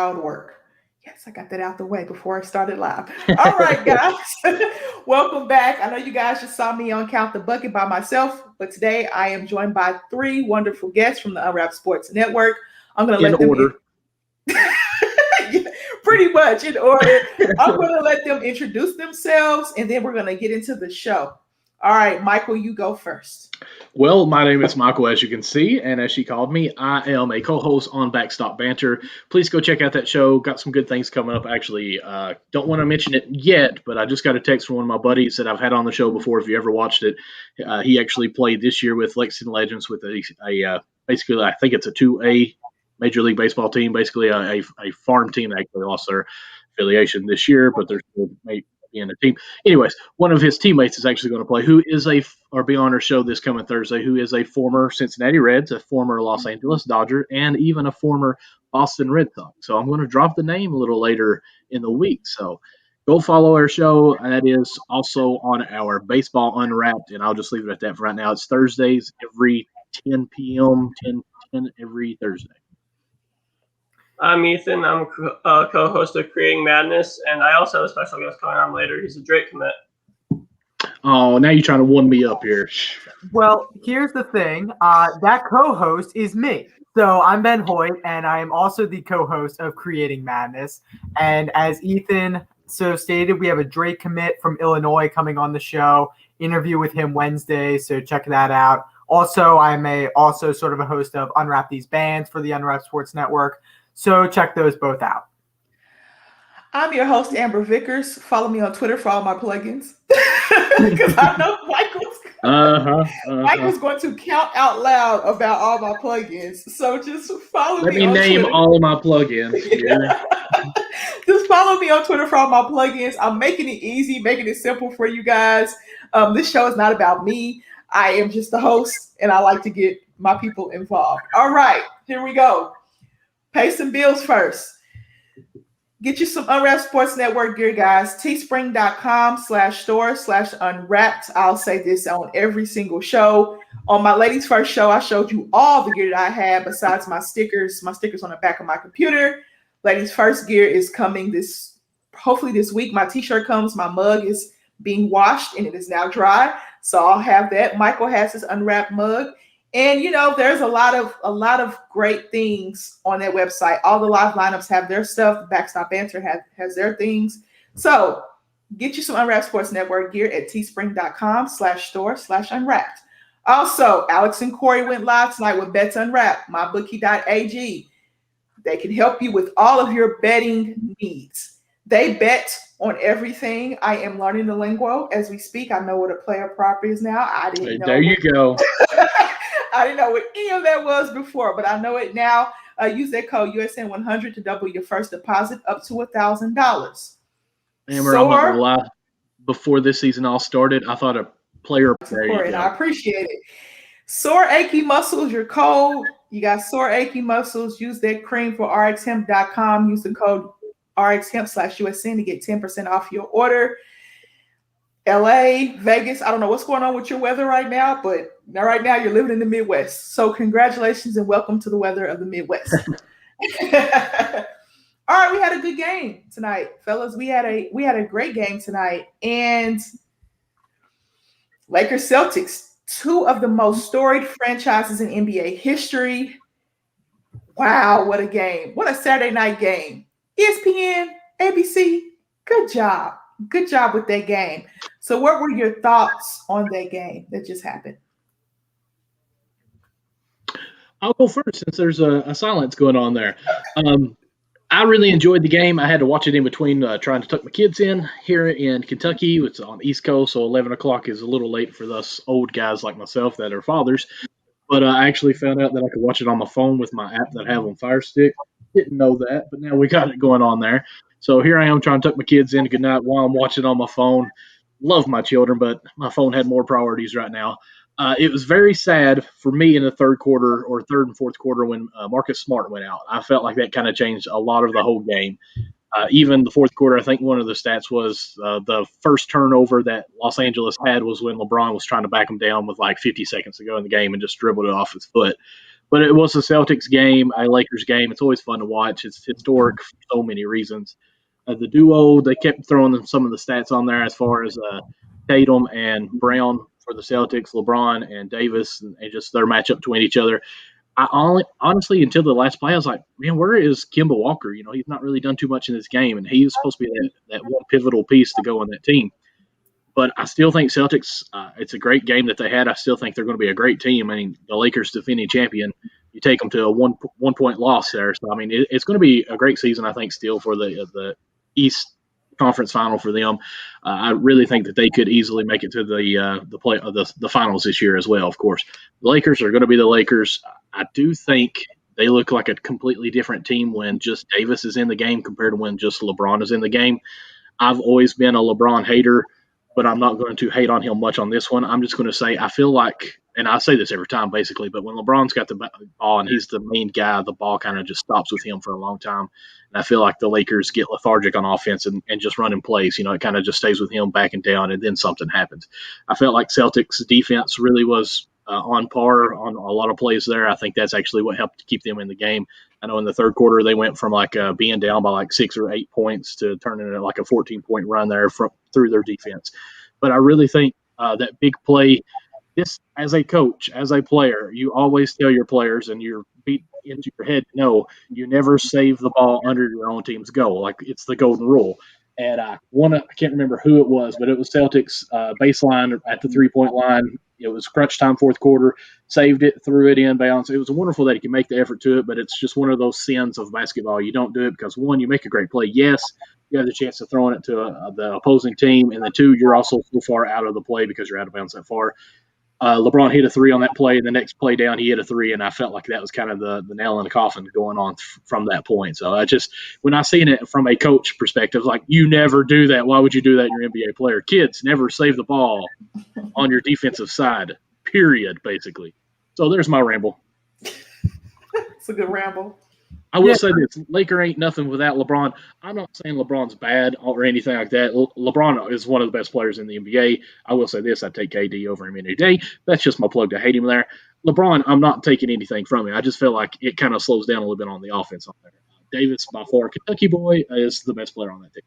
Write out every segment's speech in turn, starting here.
Crowd work. Yes, I got that out the way before I started live. All right, guys. Welcome back. I know you guys just saw me on Count the Bucket by myself, but today I am joined by three wonderful guests from the Unwrapped Sports Network. I'm going to In let them order. pretty much in order. I'm going to let them introduce themselves and then we're going to get into the show. All right, Michael, you go first. Well, my name is Michael, as you can see, and as she called me, I am a co-host on Backstop Banter. Please go check out that show. Got some good things coming up. Actually, don't want to mention it yet, but I just got a text from one of my buddies that I've had on the show before. If you ever watched it, he actually played this year with Lexington Legends with a basically, I think it's a 2A Major League Baseball team, basically a farm team that actually lost their affiliation this year, but they're still being a team. Anyways, one of his teammates is actually going to play, who is or be on our show this coming Thursday, who is a former Cincinnati Reds, a former Los Angeles Dodger, and even a former Boston Red Sox. So I'm going to drop the name a little later in the week. So go follow our show. That is also on our Baseball Unwrapped, and I'll just leave it at that for right now. It's Thursdays every 10 p.m., 10 every Thursday. I'm Ethan. I'm co-host of Creating Madness, and I also have a special guest coming on later. He's a Drake commit. Oh, now you're trying to one me up here. Well, here's the thing. That co-host is me. So I'm Ben Hoyt, and I am also the co-host of Creating Madness. And as Ethan so stated, we have a Drake commit from Illinois coming on the show. Interview with him Wednesday, so check that out. Also, I'm also sort of a host of Unwrap These Bands for the Unwrapped Sports Network. So check those both out. I'm your host, Amber Vickers. Follow me on Twitter for all my plugins. Because I know Michael's going to count out loud about all my plugins. So just follow me on Twitter. Let me name all of my plugins. Just follow me on Twitter for all my plugins. I'm making it easy, making it simple for you guys. This show is not about me. I am just the host, and I like to get my people involved. All right, here we go. Pay some bills first. Get you some Unwrapped Sports Network gear, guys. teespring.com/store/unwrapped. I'll say this on every single show. On my Ladies First show, I showed you all the gear that I have besides my stickers on the back of my computer. Ladies First gear is coming hopefully this week. My t-shirt comes. My mug is being washed and it is now dry. So I'll have that. Michael has his unwrapped mug. And, there's a lot of great things on that website. All the live lineups have their stuff. Backstop Banter has their things. So get you some Unwrapped Sports Network gear at teespring.com/store/unwrapped. Also, Alex and Corey went live tonight with Bets Unwrapped, mybookie.ag. They can help you with all of your betting needs. They bet on everything. I am learning the lingo as we speak. I know what a player prop is now. I didn't know. There you go. I didn't know what any of that was before, but I know it now. Use that code USN100 to double your first deposit up to $1,000. Amber, I'm not gonna lie. Before this season all started, I thought a player. And I appreciate it. Sore achy muscles, your code. You got sore achy muscles. Use that cream for rxhemp.com. Use the code rxhemp/USN to get 10% off your order. LA, Vegas, I don't know what's going on with your weather right now, but right now you're living in the Midwest. So congratulations and welcome to the weather of the Midwest. All right, we had a good game tonight, fellas. We had a great game tonight. And Lakers Celtics, two of the most storied franchises in NBA history. Wow, what a game. What a Saturday night game. ESPN, ABC, good job. Good job with that game. So what were your thoughts on that game that just happened? I'll go first since there's a silence going on there. I really enjoyed the game. I had to watch it in between trying to tuck my kids in here in Kentucky. It's on the East Coast, so 11 o'clock is a little late for us old guys like myself that are fathers. But I actually found out that I could watch it on my phone with my app that I have on Fire Stick. Didn't know that, but now we got it going on there. So here I am trying to tuck my kids in good night while I'm watching on my phone. Love my children, but my phone had more priorities right now. It was very sad for me in the third and fourth quarter when Marcus Smart went out. I felt like that kind of changed a lot of the whole game. Even the fourth quarter, I think one of the stats was the first turnover that Los Angeles had was when LeBron was trying to back him down with like 50 seconds to go in the game and just dribbled it off his foot. But it was a Celtics game, a Lakers game. It's always fun to watch. It's historic for so many reasons. The duo, they kept throwing them some of the stats on there as far as Tatum and Brown for the Celtics, LeBron and Davis, and just their matchup between each other. Honestly, until the last play, I was like, man, where is Kemba Walker? He's not really done too much in this game, and he was supposed to be that one pivotal piece to go on that team. But I still think Celtics, it's a great game that they had. I still think they're going to be a great team. I mean, the Lakers defending champion, you take them to a one-point loss there. So, I mean, it's going to be a great season, I think, still for the East Conference Final for them. I really think that they could easily make it to the finals this year as well, of course. The Lakers are going to be the Lakers. I do think they look like a completely different team when just Davis is in the game compared to when just LeBron is in the game. I've always been a LeBron hater, but I'm not going to hate on him much on this one. I'm just going to say I feel like, and I say this every time basically, but when LeBron's got the ball and he's the main guy, the ball kind of just stops with him for a long time. And I feel like the Lakers get lethargic on offense and just run in place. It kind of just stays with him backing down, and then something happens. I felt like Celtics defense really was on par on a lot of plays there. I think that's actually what helped keep them in the game. I know in the third quarter they went from being down by 6 or 8 points to turning it a 14-point run there through their defense. But I really think that big play, this as a coach, as a player, you always tell your players, and you're beat into your head, no, you never save the ball under your own team's goal. It's the golden rule. And I can't remember who it was, but it was Celtics baseline at the 3-point line. It was crunch time, fourth quarter, saved it, threw it in bounds. It was wonderful that he could make the effort to it, but it's just one of those sins of basketball. You don't do it because, one, you make a great play. Yes, you have the chance of throwing it to the opposing team, and then two, you're also so far out of the play because you're out of bounds that far. LeBron hit a three on that play. The next play down, he hit a three, and I felt like that was kind of the nail in the coffin going on from that point. So when I seen it from a coach perspective, you never do that. Why would you do that in your NBA player? Kids, never save the ball on your defensive side, period, basically. So there's my ramble. It's a good ramble. I will say this, Laker ain't nothing without LeBron. I'm not saying LeBron's bad or anything like that. LeBron is one of the best players in the NBA. I will say this, I'd take KD over him any day. That's just my plug to hate him there. LeBron, I'm not taking anything from him. I just feel like it kind of slows down a little bit on the offense on there. Davis, by far, Kentucky boy, is the best player on that team.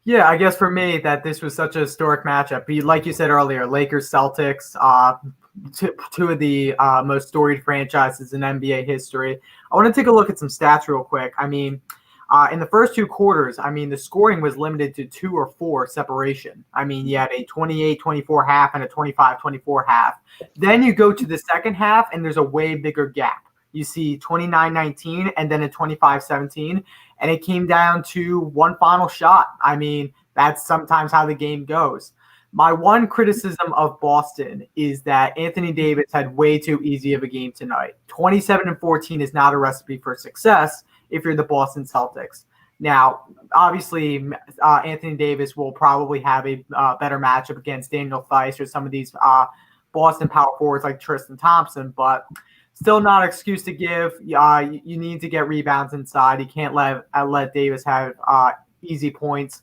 Yeah, I guess for me that this was such a historic matchup. Like you said earlier, Lakers, Celtics, two of the most storied franchises in NBA history. I want to take a look at some stats real quick. I mean, in the first two quarters, the scoring was limited to 2 or 4 separation. You had a 28-24 half and a 25-24 half. Then you go to the second half, and there's a way bigger gap. You see 29-19 and then a 25-17, and it came down to one final shot. That's sometimes how the game goes. My one criticism of Boston is that Anthony Davis had way too easy of a game tonight. 27-14 is not a recipe for success if you're the Boston Celtics. Now, obviously, Anthony Davis will probably have a better matchup against Daniel Theis or some of these Boston power forwards like Tristan Thompson, but still not an excuse to give. You need to get rebounds inside. You can't let Davis have easy points.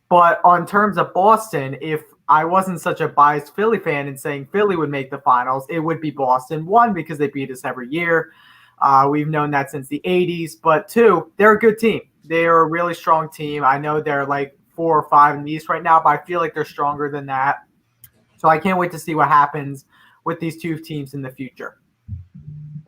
But on terms of Boston, if I wasn't such a biased Philly fan and saying Philly would make the finals, it would be Boston. One, because they beat us every year. We've known that since the 80s. But two, they're a good team. They're a really strong team. I know they're 4 or 5 in the East right now, but I feel like they're stronger than that. So I can't wait to see what happens with these two teams in the future.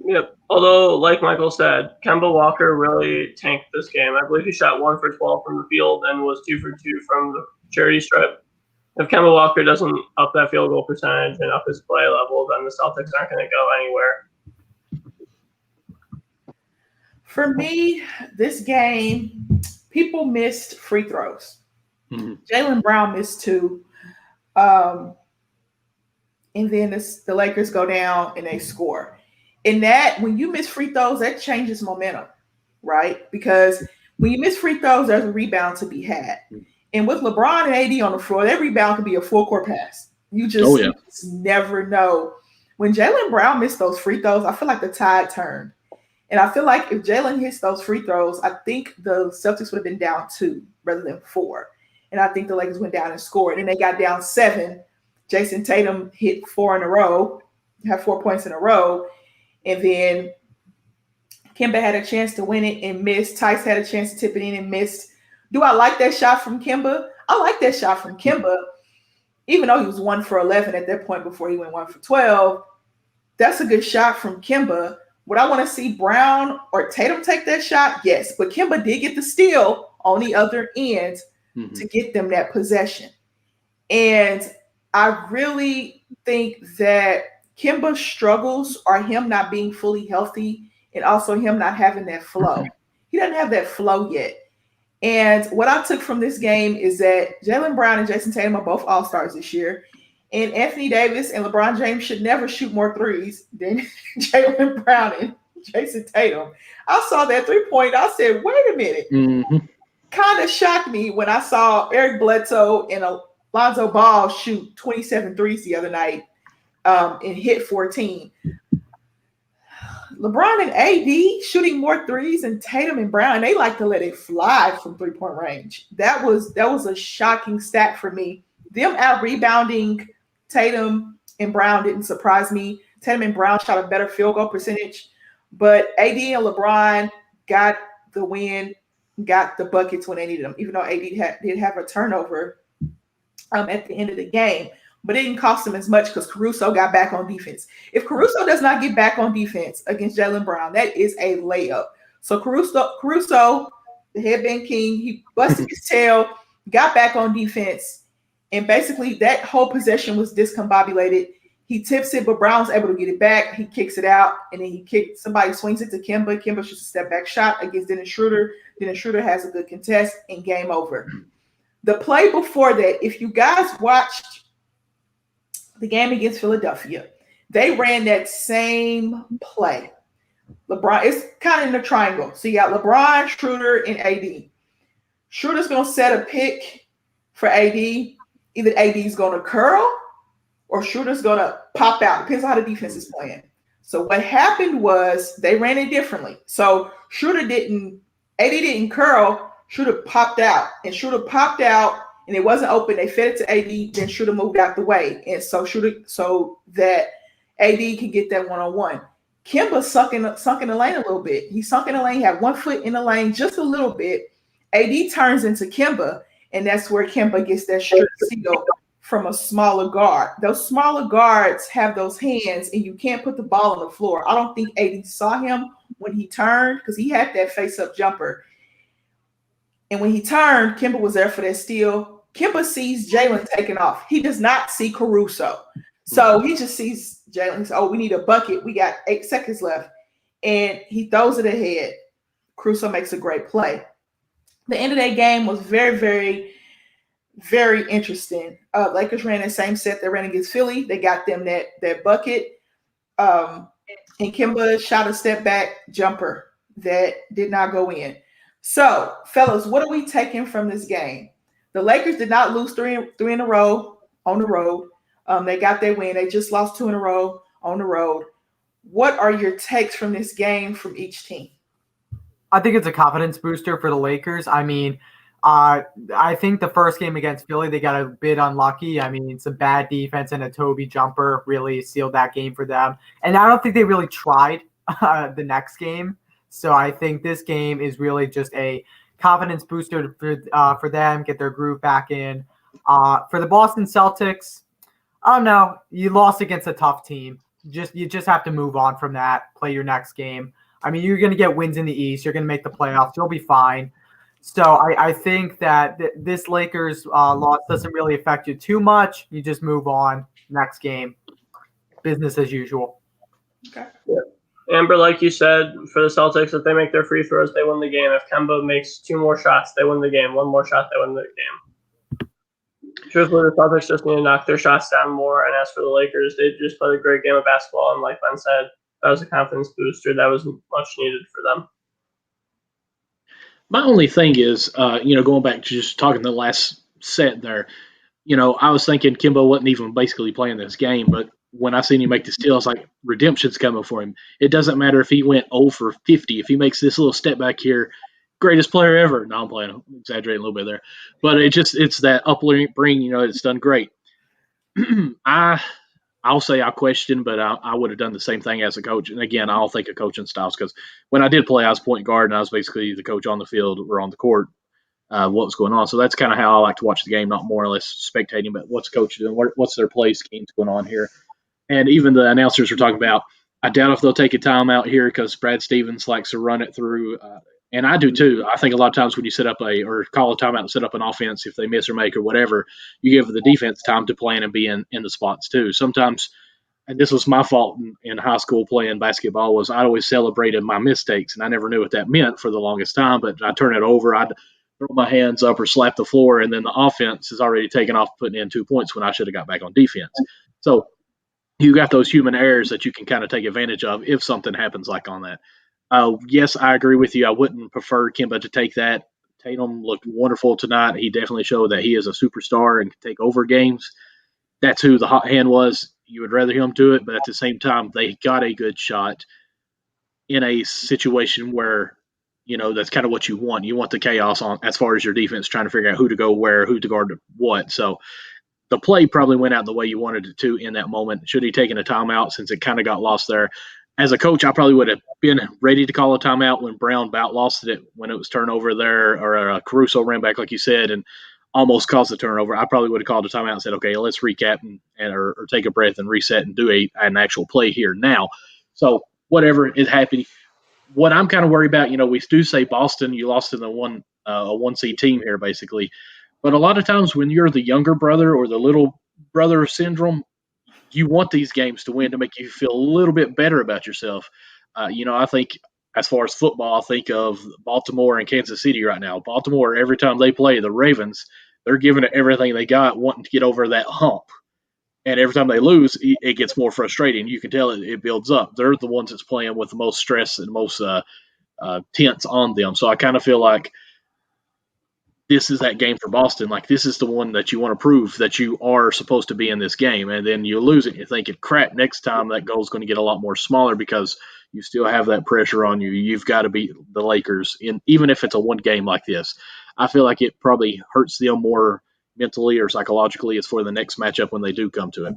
Yep. Although, like Michael said, Kemba Walker really tanked this game. I believe he shot 1 for 12 from the field and was 2 for 2 from the charity stripe. If Kemba Walker doesn't up that field goal percentage and up his play level, then the Celtics aren't going to go anywhere. For me, this game, people missed free throws. Mm-hmm. Jaylen Brown missed 2. And then the Lakers go down and they score. And that, when you miss free throws, that changes momentum, right? Because when you miss free throws, there's a rebound to be had. And with LeBron and AD on the floor, that rebound could be a full court pass. You just never know. When Jaylen Brown missed those free throws, I feel like the tide turned. And I feel like if Jaylen hits those free throws, I think the Celtics would have been down 2 rather than 4. And I think the Lakers went down and scored. And they got down 7. Jason Tatum hit 4 in a row, had 4 points in a row. And then Kimba had a chance to win it and missed. Tice had a chance to tip it in and missed. Do I like that shot from Kimba? I like that shot from Kimba, even though he was 1 for 11 at that point before he went 1 for 12. That's a good shot from Kimba. Would I want to see Brown or Tatum take that shot? Yes, but Kimba did get the steal on the other end to get them that possession. And I really think that Kimba's struggles are him not being fully healthy and also him not having that flow. He doesn't have that flow yet. And what I took from this game is that Jaylen Brown and Jason Tatum are both All-Stars this year. And Anthony Davis and LeBron James should never shoot more threes than Jaylen Brown and Jason Tatum. I saw that 3-point. I said, wait a minute. Kind of shocked me when I saw Eric Bledsoe and Lonzo Ball shoot 27 threes the other night and hit 14. LeBron and AD shooting more threes than Tatum and Brown. They like to let it fly from 3-point range. That was a shocking stat for me. Them out rebounding Tatum and Brown didn't surprise me. Tatum and Brown shot a better field goal percentage, but AD and LeBron got the win, got the buckets when they needed them, even though AD did have a turnover at the end of the game. But it didn't cost him as much because Caruso got back on defense. If Caruso does not get back on defense against Jaylen Brown, that is a layup. So Caruso, the headband king, he busted his tail, got back on defense, and basically that whole possession was discombobulated. He tips it, but Brown's able to get it back. He kicks it out, and then somebody swings it to Kimba. Kimba shoots a step-back shot against Dennis Schroeder. Dennis Schroeder has a good contest, and game over. The play before that, if you guys watched the game against Philadelphia, they ran that same play. LeBron, it's kind of in a triangle. So you got LeBron, Schroeder, and AD. Schroeder's going to set a pick for AD. Either AD is going to curl or Schroeder's going to pop out. Depends on how the defense is playing. So what happened was they ran it differently. So AD didn't curl. Schroeder popped out. And Schroeder popped out, and it wasn't open. They fed it to AD, then Schroeder moved out the way. And so that AD can get that one-on-one. Kimba sunk in the lane a little bit. He sunk in the lane, had 1 foot in the lane just a little bit. AD turns into Kimba, and that's where Kimba gets that strip steal from a smaller guard. Those smaller guards have those hands, and you can't put the ball on the floor. I don't think AD saw him when he turned because he had that face-up jumper. And when he turned, Kimba was there for that steal. Kimba sees Jaylen taking off. He does not see Caruso. So he just sees Jaylen. He says, we need a bucket. We got 8 seconds left. And he throws it ahead. Caruso makes a great play. The end of that game was very, very, very interesting. Lakers ran the same set they ran against Philly. They got them that bucket. And Kimba shot a step-back jumper that did not go in. So, fellas, what are we taking from this game? The Lakers did not lose three in a row on the road. They got their win. They just lost 2 in a row on the road. What are your takes from this game from each team? I think it's a confidence booster for the Lakers. I mean, I think the first game against Philly, they got a bit unlucky. I mean, some bad defense and a Toby jumper really sealed that game for them. And I don't think they really tried the next game. So I think this game is really just a confidence booster for them, get their groove back in. For the Boston Celtics, I don't know. You lost against a tough team. You just have to move on from that, play your next game. I mean, you're going to get wins in the East. You're going to make the playoffs. You'll be fine. So I think that this Lakers loss doesn't really affect you too much. You just move on. Next game. Business as usual. Okay. Yeah. Amber, like you said, for the Celtics, if they make their free throws, they win the game. If Kemba makes 2 more shots, they win the game. 1 more shot, they win the game. Truthfully, the Celtics just need to knock their shots down more. And as for the Lakers, they just played a great game of basketball. And like Ben said, that was a confidence booster. That was much needed for them. My only thing is, going back to just talking the last set there, I was thinking Kimbo wasn't even basically playing this game, but when I seen him make the steal, I was like, redemption's coming for him. It doesn't matter if he went 0 for 50. If he makes this little step back here, greatest player ever. No, I'm playing, I'm exaggerating a little bit there. But it's that upbringing, it's done great. I'll say I question, but I would have done the same thing as a coach. And again, I'll think of coaching styles because when I did play, I was point guard and I was basically the coach on the field or on the court. What was going on. So that's kind of how I like to watch the game, not more or less spectating, but what's coach doing, what's their play schemes going on here. And even the announcers were talking about, I doubt if they'll take a timeout here because Brad Stevens likes to run it through. And I do too. I think a lot of times when you set up or call a timeout and set up an offense, if they miss or make or whatever, you give the defense time to plan and be in the spots too. Sometimes, and this was my fault in high school playing basketball, was I always celebrated my mistakes, and I never knew what that meant for the longest time. But I turn it over, I'd throw my hands up or slap the floor, and then the offense is already taken off putting in 2 points when I should have got back on defense. So you got those human errors that you can kind of take advantage of if something happens like on that. Yes, I agree with you. I wouldn't prefer Kemba to take that. Tatum looked wonderful tonight. He definitely showed that he is a superstar and can take over games. That's who the hot hand was. You would rather him do it, but at the same time, they got a good shot in a situation where, that's kind of what you want. You want the chaos on as far as your defense trying to figure out who to go where, who to guard what. So the play probably went out the way you wanted it to in that moment. Should he taken a timeout since it kind of got lost there? As a coach, I probably would have been ready to call a timeout when Brown about lost it when it was turnover there, or Caruso ran back, like you said, and almost caused a turnover. I probably would have called a timeout and said, okay, let's recap or take a breath and reset and do an actual play here now. So whatever is happening. What I'm kind of worried about, we do say Boston, you lost in the one seed team here, basically. But a lot of times when you're the younger brother or the little brother syndrome, you want these games to win to make you feel a little bit better about yourself. I think as far as football, I think of Baltimore and Kansas City right now. Baltimore, every time they play the Ravens, they're giving it everything they got, wanting to get over that hump. And every time they lose, it gets more frustrating. You can tell it builds up. They're the ones that's playing with the most stress and most tense on them. So I kind of feel like this is that game for Boston. Like, this is the one that you want to prove that you are supposed to be in this game. And then you lose it and you're thinking, crap, next time that goal is going to get a lot more smaller because you still have that pressure on you. You've got to beat the Lakers, even if it's a one game like this. I feel like it probably hurts them more mentally or psychologically as for the next matchup when they do come to it.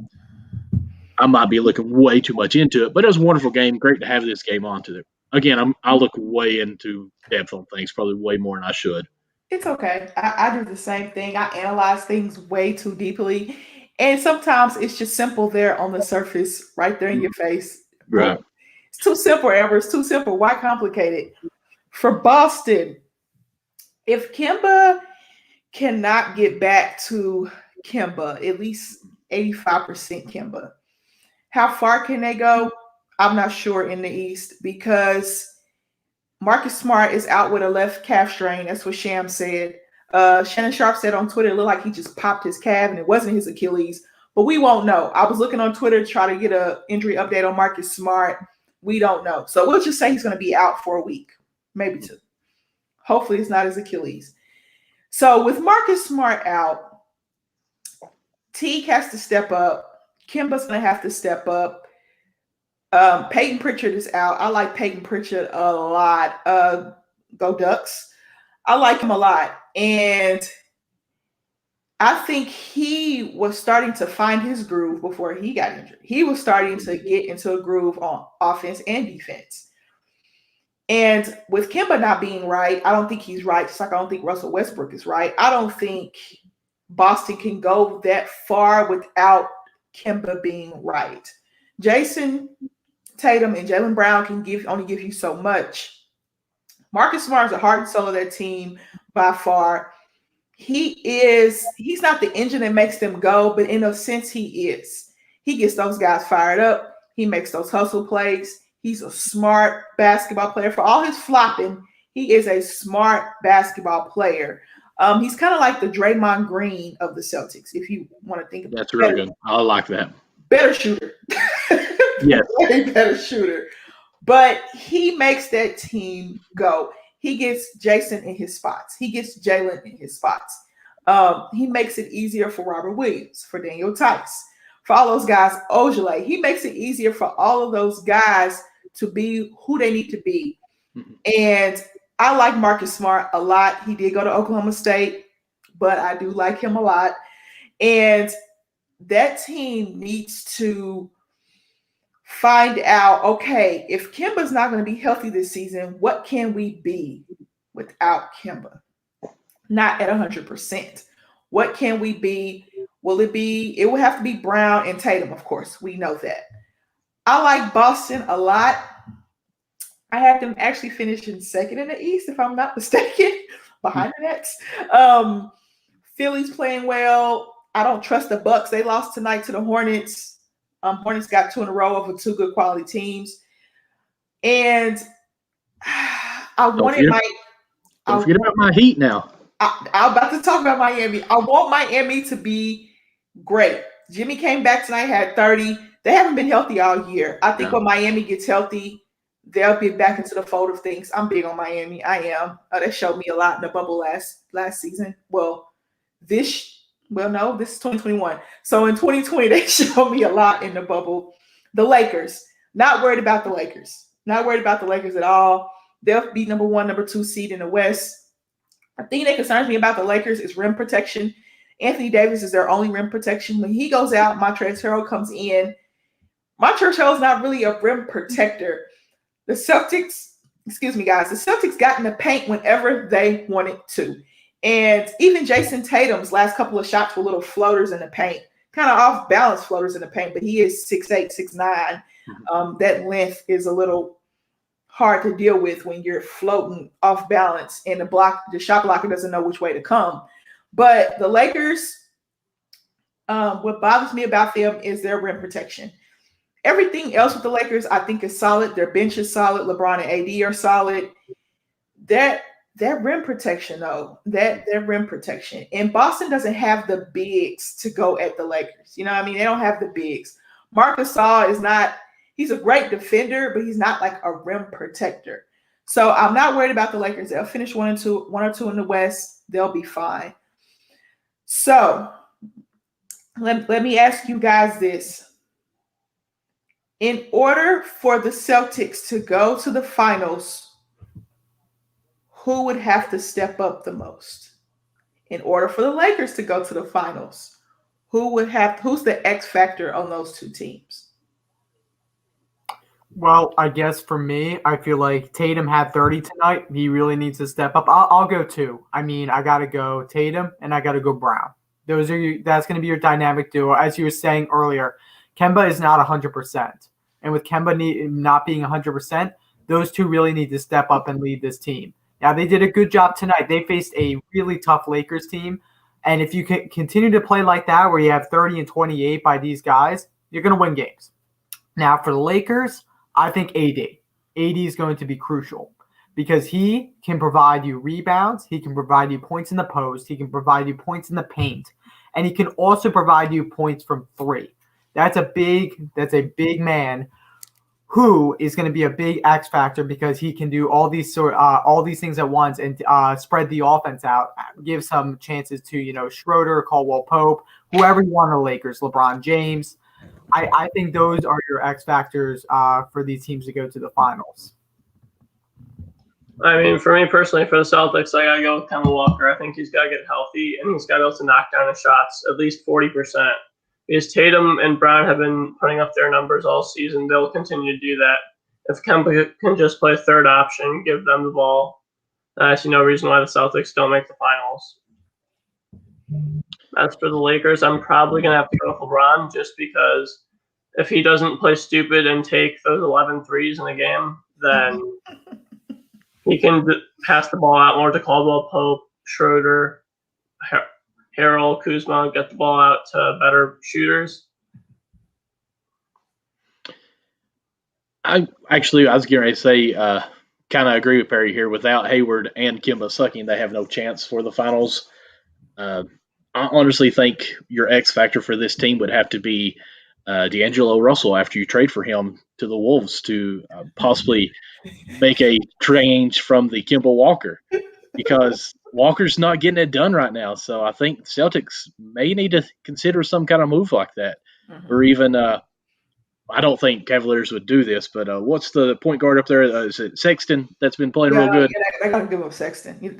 I might be looking way too much into it, but it was a wonderful game. Great to have this game on to it. Again, I look way into depth on things, probably way more than I should. It's okay. I do the same thing. I analyze things way too deeply. And sometimes it's just simple there on the surface, right there in your face. Right. It's too simple, Amber. It's too simple. Why complicate it? For Boston, if Kemba cannot get back to Kemba, at least 85% Kemba, how far can they go? I'm not sure in the East because Marcus Smart is out with a left calf strain. That's what Sham said. Shannon Sharp said on Twitter, it looked like he just popped his calf and it wasn't his Achilles, but we won't know. I was looking on Twitter to try to get an injury update on Marcus Smart. We don't know. So we'll just say he's going to be out for a week, maybe two. Hopefully it's not his Achilles. So with Marcus Smart out, Teague has to step up. Kemba's going to have to step up. Peyton Pritchard is out. I like Peyton Pritchard a lot. Go Ducks. I like him a lot. And I think he was starting to find his groove before he got injured. He was starting to get into a groove on offense and defense. And with Kemba not being right, I don't think he's right. Just like I don't think Russell Westbrook is right. I don't think Boston can go that far without Kemba being right. Jason Tatum and Jaylen Brown can only give you so much. Marcus Smart is the heart and soul of that team by far. He's not the engine that makes them go, but in a sense he is. He gets those guys fired up. He makes those hustle plays. He's a smart basketball player. For all his flopping, he is a smart basketball player. He's kind of like the Draymond Green of the Celtics, if you want to think about it. That's really good. I like that. Better shooter. Yes. Way better shooter. But he makes that team go. He gets Jason in his spots. He gets Jalen in his spots. He makes it easier for Robert Williams, for Daniel Tice, for all those guys, Ojale. He makes it easier for all of those guys to be who they need to be. Mm-hmm. And I like Marcus Smart a lot. He did go to Oklahoma State, but I do like him a lot. And that team needs to find out, okay, if Kemba's not going to be healthy this season, what can we be without Kemba? Not at 100%. What can we be? It will have to be Brown and Tatum, of course. We know that. I like Boston a lot. I had them actually finishing second in the East, if I'm not mistaken, behind the Nets. Philly's playing well. I don't trust the Bucks. They lost tonight to the Hornets. Hornets got 2 in a row over 2 good quality teams. And Don't forget about my Heat now. I'm about to talk about Miami. I want Miami to be great. Jimmy came back tonight, had 30. They haven't been healthy all year. I think when Miami gets healthy, they'll be back into the fold of things. I'm big on Miami. I am. They showed me a lot in the bubble last season. This is 2021. So in 2020, they showed me a lot in the bubble. The Lakers, not worried about the Lakers. Not worried about the Lakers at all. They'll be number 1, number 2 seed in the West. The thing that concerns me about the Lakers is rim protection. Anthony Davis is their only rim protection. When he goes out, Montrezl Harrell comes in. Montrezl Harrell is not really a rim protector. The Celtics got in the paint whenever they wanted to. And even Jason Tatum's last couple of shots were little floaters in the paint, kind of off-balance floaters in the paint, but he is 6'8", 6'9". That length is a little hard to deal with when you're floating off balance and the shot blocker doesn't know which way to come. But the Lakers, what bothers me about them is their rim protection. Everything else with the Lakers, I think, is solid. Their bench is solid. LeBron and AD are solid. That rim protection, though, that rim protection. And Boston doesn't have the bigs to go at the Lakers. You know what I mean? They don't have the bigs. Marc Gasol is not. He's a great defender, but he's not like a rim protector. So I'm not worried about the Lakers. They'll finish 1 or 2 in the West. They'll be fine. So let me ask you guys this. In order for the Celtics to go to the finals, who would have to step up the most? In order for the Lakers to go to the finals, who's the X factor on those two teams? Well, I guess for me, I feel like Tatum had 30 tonight. He really needs to step up. I'll go 2. I mean, I got to go Tatum and I got to go Brown. That's going to be your dynamic duo. As you were saying earlier, Kemba is not 100%. And with Kemba not being 100%, those two really need to step up and lead this team. Now, they did a good job tonight. They faced a really tough Lakers team. And if you can continue to play like that, where you have 30 and 28 by these guys, you're going to win games. Now, for the Lakers, I think AD. AD is going to be crucial because he can provide you rebounds. He can provide you points in the post. He can provide you points in the paint. And he can also provide you points from 3. That's a big man who is going to be a big X factor because he can do all these things at once and spread the offense out, give some chances to Schroeder, Caldwell Pope, whoever you want on the Lakers, LeBron James. I think those are your X factors for these teams to go to the finals. I mean, for me personally, for the Celtics, I got to go with Kemba Walker. I think he's got to get healthy, and he's got to be able to knock down the shots at least 40%. Because Tatum and Brown have been putting up their numbers all season. They'll continue to do that. If Kemba can just play third option, give them the ball, I see no reason why the Celtics don't make the finals. As for the Lakers, I'm probably going to have to go with LeBron just because if he doesn't play stupid and take those 11 threes in a game, then he can pass the ball out more to Caldwell Pope, Schroeder, Harrell, Kuzma, get the ball out to better shooters. I was getting ready to say, kind of agree with Perry here. Without Hayward and Kemba sucking, they have no chance for the finals. I honestly think your X factor for this team would have to be D'Angelo Russell after you trade for him to the Wolves to possibly make a change from the Kemba Walker, because Walker's not getting it done right now. So I think Celtics may need to consider some kind of move like that, or even I don't think Cavaliers would do this, but what's the point guard up there? Is it Sexton that's been playing real good? Yeah, they got to give up Sexton.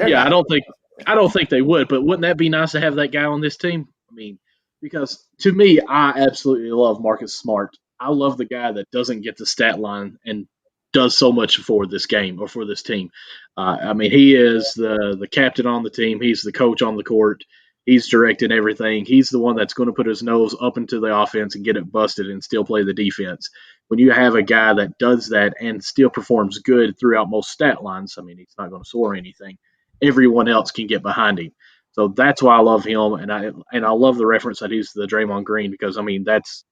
I don't think they would, but wouldn't that be nice to have that guy on this team? I mean, Because to me, I absolutely love Marcus Smart. I love the guy that doesn't get the stat line and does so much for this game or for this team. I mean, he is the captain on the team. He's the coach on the court. He's directing everything. He's the one that's going to put his nose up into the offense and get it busted and still play the defense. When you have a guy that does that and still performs good throughout most stat lines, I mean, he's not going to soar anything. Everyone else can get behind him. So that's why I love him, and I love the reference that he's the Draymond Green because I mean that's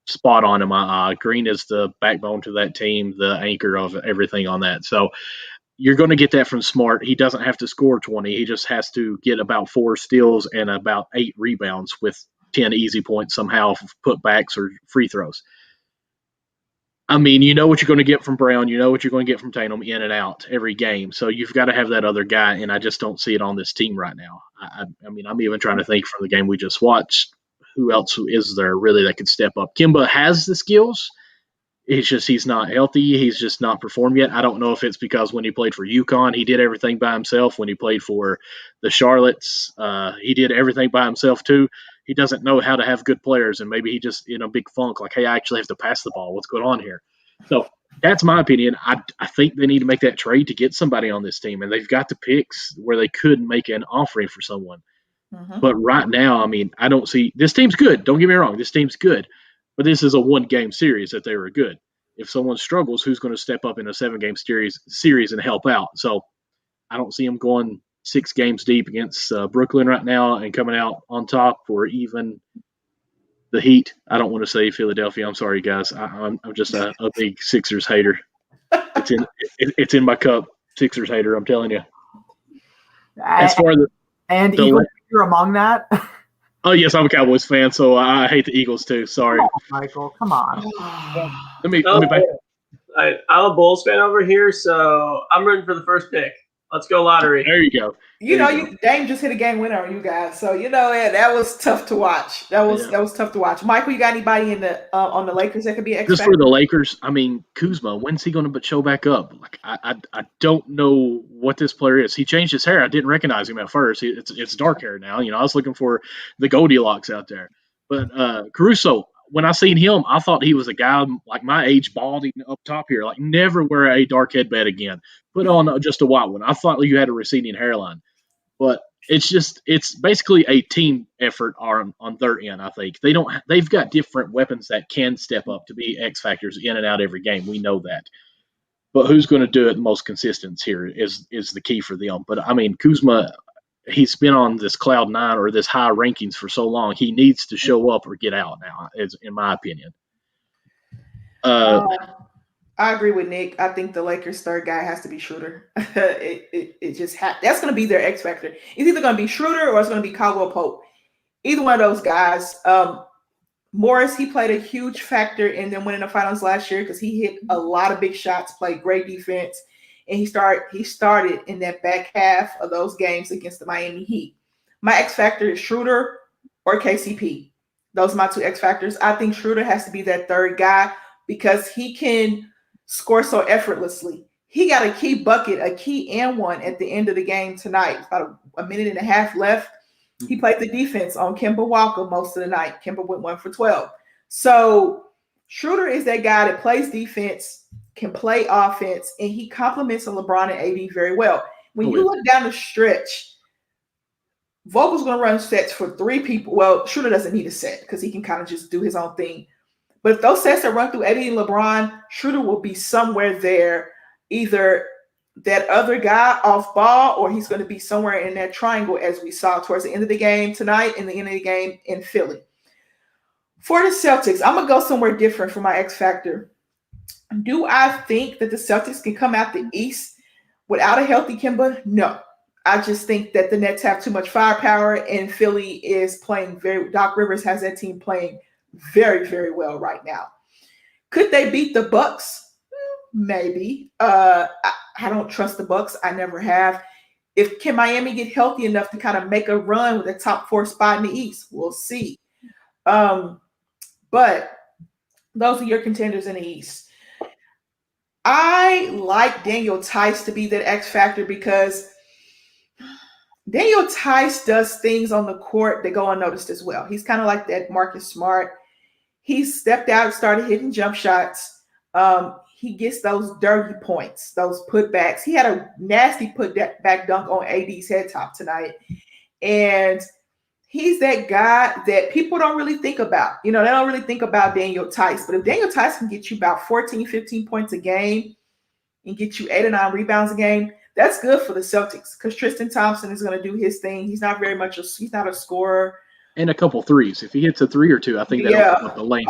spot on in my eye. Green is the backbone to that team, the anchor of everything on that. So you're going to get that from Smart. He doesn't have to score 20. He just has to get about 4 steals and about 8 rebounds with 10 easy points somehow, putbacks or free throws. I mean, you know what you're going to get from Brown. You know what you're going to get from Tatum in and out every game. So you've got to have that other guy, and I just don't see it on this team right now. I mean, I'm even trying to think from the game we just watched, who else is there really that could step up? Kimba has the skills. It's just he's not healthy. He's just not performed yet. I don't know if it's because when he played for UConn, he did everything by himself. When he played for the Charlottes, he did everything by himself too. He doesn't know how to have good players, and maybe he just in a big funk, like, hey, I actually have to pass the ball. What's going on here? So that's my opinion. I think they need to make that trade to get somebody on this team, and they've got the picks where they could make an offering for someone. Mm-hmm. But right now, I mean, I don't see – this team's good. Don't get me wrong. This team's good. But this is a one-game series that they were good. If someone struggles, who's going to step up in a 7-game series and help out? So I don't see them going 6 games deep against Brooklyn right now and coming out on top, or even the Heat. I don't want to say Philadelphia. I'm sorry, guys. I'm just a big Sixers hater. It's in my cup. Sixers hater, I'm telling you. As far as Eagles, you're among that. Oh yes, I'm a Cowboys fan, so I hate the Eagles too. Sorry, Michael. Come on. Let me back. I'm a Bulls fan over here, so I'm rooting for the first pick. Let's go lottery. There you go. Dame just hit a game winner on you guys, so that was tough to watch. That was tough to watch. Michael, you got anybody in the on the Lakers that could be just for the Lakers? I mean, Kuzma. When's he going to show back up? Like, I don't know what this player is. He changed his hair. I didn't recognize him at first. It's dark hair now. I was looking for the Goldilocks out there. But Caruso, when I seen him, I thought he was a guy like my age, balding up top here. Like, never wear a dark headband again. Put on just a white one. I thought you had a receding hairline. But it's basically a team effort on their end. I think they've got different weapons that can step up to be X factors in and out every game. We know that, but who's going to do it the most consistent here is the key for them. But I mean, Kuzma, he's been on this cloud 9 or this high rankings for so long. He needs to show up or get out now, in my opinion. I agree with Nick. I think the Lakers' third guy has to be Schroeder. That's going to be their X factor. It's either going to be Schroeder or it's going to be Caldwell Pope. Either one of those guys. Morris, he played a huge factor in them winning the finals last year because he hit a lot of big shots, played great defense, and he started in that back half of those games against the Miami Heat. My X factor is Schroeder or KCP. Those are my 2 X factors. I think Schroeder has to be that third guy because he can score so effortlessly. He got a key bucket, a key and one at the end of the game tonight. About a minute and a half left. He played the defense on Kemba Walker most of the night. Kemba went 1 for 12. So Schroeder is that guy that plays defense, can play offense, and he complements LeBron and AD very well. When you look down the stretch, Vogel's going to run sets for 3 people. Well, Schroeder doesn't need a set because he can kind of just do his own thing. But if those sets that run through AD and LeBron, Schroeder will be somewhere there, either that other guy off ball, or he's going to be somewhere in that triangle, as we saw towards the end of the game tonight and the end of the game in Philly. For the Celtics, I'm going to go somewhere different for my X factor. Do I think that the Celtics can come out the East without a healthy Kemba? No. I just think that the Nets have too much firepower, and Philly is playing Doc Rivers has that team playing very, very well right now. Could they beat the Bucks? Maybe. I don't trust the Bucks. I never have. Can Miami get healthy enough to kind of make a run with a top 4 spot in the East? We'll see. But those are your contenders in the East. I like Daniel Tice to be that X factor because Daniel Tice does things on the court that go unnoticed as well. He's kind of like that Marcus Smart. He stepped out and started hitting jump shots. He gets those dirty points, those putbacks. He had a nasty putback dunk on AD's head top tonight. And he's that guy that people don't really think about. They don't really think about Daniel Tice. But if Daniel Tice can get you about 14, 15 points a game and get you 8 or 9 rebounds a game, that's good for the Celtics because Tristan Thompson is going to do his thing. He's not he's not a scorer. And a couple threes. If he hits a 3 or 2, I think that opens up the lane.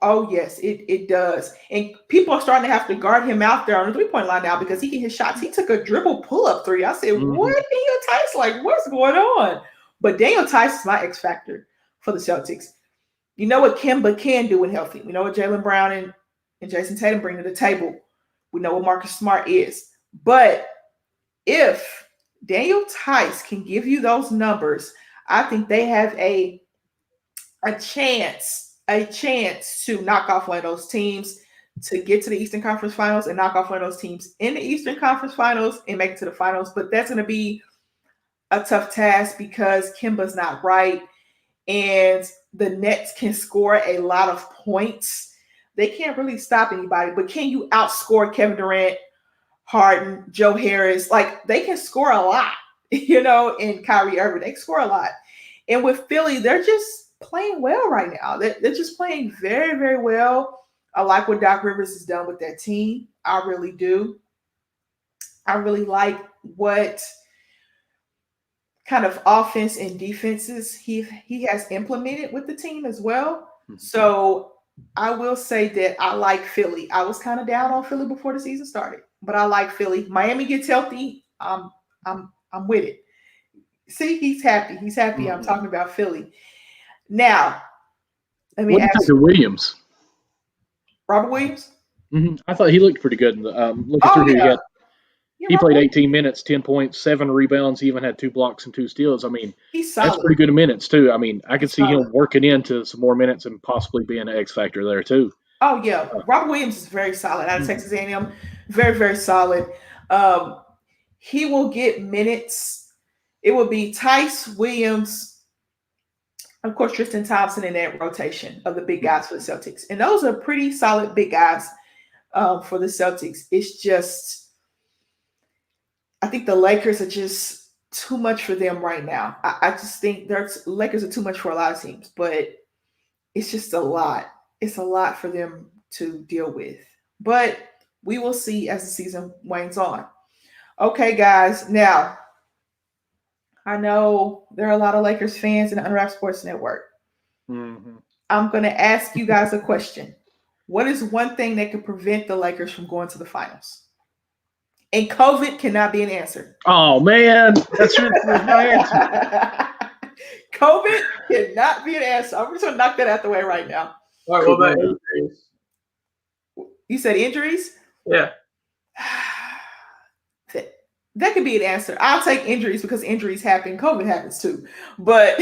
Oh, yes, it does. And people are starting to have to guard him out there on the 3-point line now because he can hit shots. He took a dribble pull-up 3. I said, What, Daniel Tice? Like, what's going on? But Daniel Tice is my X factor for the Celtics. You know what Kemba can do when healthy. We know what Jaylen Brown and Jason Tatum bring to the table. We know what Marcus Smart is. But if Daniel Tice can give you those numbers, I think they have a chance to knock off one of those teams, to get to the Eastern Conference Finals and knock off one of those teams in the Eastern Conference Finals and make it to the finals. But that's going to be a tough task because Kemba's not right. And the Nets can score a lot of points. They can't really stop anybody. But can you outscore Kevin Durant, Harden, Joe Harris? Like, they can score a lot, and Kyrie Irving. They can score a lot. And with Philly, they're just playing well right now. They're just playing very, very well. I like what Doc Rivers has done with that team. I really do. I really like what kind of offense and defenses he has implemented with the team as well. So I will say that I like Philly. I was kind of down on Philly before the season started, but I like Philly. Miami gets healthy. I'm with it. See, he's happy. He's happy. I'm talking about Philly. Now, let me ask you. Williams. Robert Williams? I thought he looked pretty good. Looking through here, he played 18 minutes, 10 points, 7 rebounds. He even had 2 blocks and 2 steals. I mean, he's solid. That's pretty good minutes, too. I mean, I could see him working into some more minutes and possibly being an X factor there, too. Oh, yeah. Robert Williams is very solid out of Texas A&M. Very, very solid. He will get minutes. It will be Tice, Williams, of course, Tristan Thompson in that rotation of the big guys for the Celtics. And those are pretty solid big guys for the Celtics. It's just, I think the Lakers are just too much for them right now. I just think Lakers are too much for a lot of teams, but it's just a lot. It's a lot for them to deal with. But we will see as the season wanes on. Okay, guys. Now, I know there are a lot of Lakers fans in the Unwrapped Sports Network. I'm going to ask you guys a question. What is one thing that could prevent the Lakers from going to the finals? And COVID cannot be an answer. Oh, man. That's my answer. COVID cannot be an answer. I'm just going to knock that out the way right now. All right, what about injuries? You said injuries? Yeah. That could be an answer. I'll take injuries because injuries happen. COVID happens too. But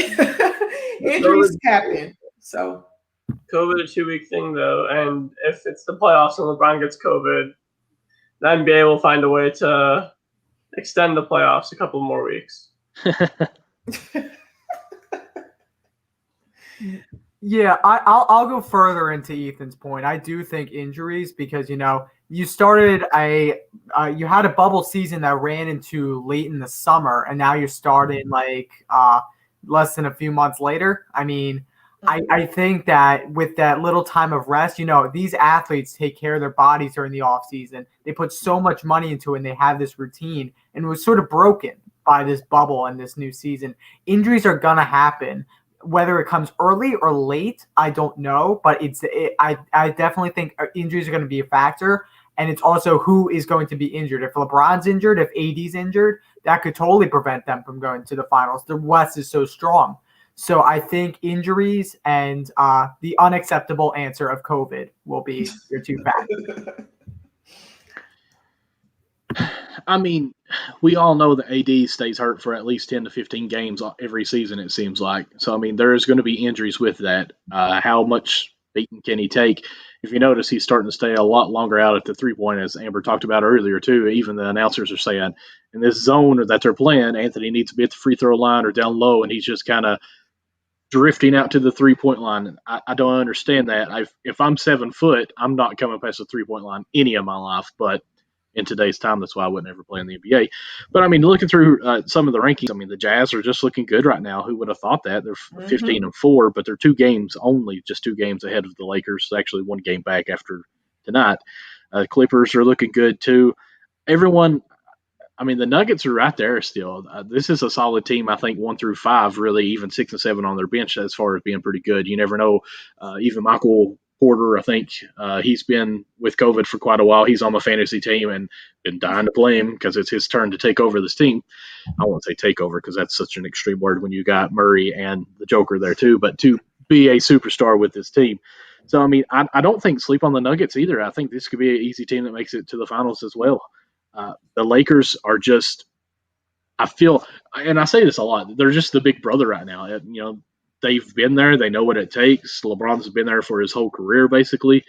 injuries happen. So COVID is a 2-week thing though. And if it's the playoffs and LeBron gets COVID, the NBA will find a way to extend the playoffs a couple more weeks. Yeah, I'll go further into Ethan's point. I do think injuries because, you started you had a bubble season that ran into late in the summer, and now you're starting less than a few months later. I mean, I think that with that little time of rest, these athletes take care of their bodies during the off season. They put so much money into it, and they have this routine, and it was sort of broken by this bubble and this new season. Injuries are gonna happen. Whether it comes early or late, I don't know, but I definitely think injuries are going to be a factor, and it's also who is going to be injured. If LeBron's injured, if AD's injured, that could totally prevent them from going to the finals. The West is so strong. So I think injuries and the unacceptable answer of COVID will be your 2 factors. I mean, we all know that AD stays hurt for at least 10 to 15 games every season, it seems like. So, I mean, there is going to be injuries with that. How much beaten can he take? If you notice, he's starting to stay a lot longer out at the 3-point, as Amber talked about earlier, too. Even the announcers are saying in this zone that they're playing, Anthony needs to be at the free throw line or down low, and he's just kind of drifting out to the 3-point line. I don't understand that. If I'm 7 foot, I'm not coming past the 3-point line any of my life, but in today's time, that's why I would never play in the NBA. But I mean, looking through some of the rankings, I mean, the Jazz are just looking good right now. Who would have thought that? They're 15-4, but they're 2 games only, just 2 games ahead of the Lakers. Actually, 1 game back after tonight. Clippers are looking good too. Everyone, I mean, the Nuggets are right there still. This is a solid team. I think 1 through 5, really, even 6 and 7 on their bench as far as being pretty good. You never know. Even Michael Porter, I think he's been with COVID for quite a while. He's on the fantasy team and been dying to play him because it's his turn to take over this team. I won't say take over because that's such an extreme word when you got Murray and the Joker there too, but to be a superstar with this team. So, I mean, I don't think sleep on the Nuggets either. I think this could be an easy team that makes it to the finals as well. The Lakers are just, I feel, and I say this a lot, they're just the big brother right now. You know, they've been there. They know what it takes. LeBron's been there for his whole career, basically.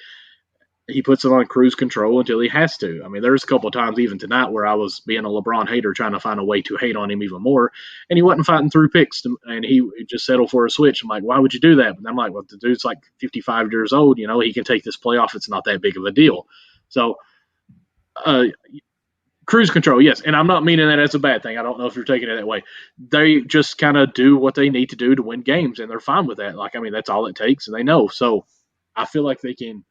He puts it on cruise control until he has to. I mean, there's a couple of times even tonight where I was being a LeBron hater trying to find a way to hate on him even more, and he wasn't fighting through picks, and he just settled for a switch. I'm like, why would you do that? But I'm like, well, the dude's like 55 years old. You know, he can take this playoff. It's not that big of a deal. So, cruise control, yes, and I'm not meaning that as a bad thing. I don't know if you're taking it that way. They just kind of do what they need to do to win games, and they're fine with that. Like, I mean, that's all it takes, and they know. So I feel like they can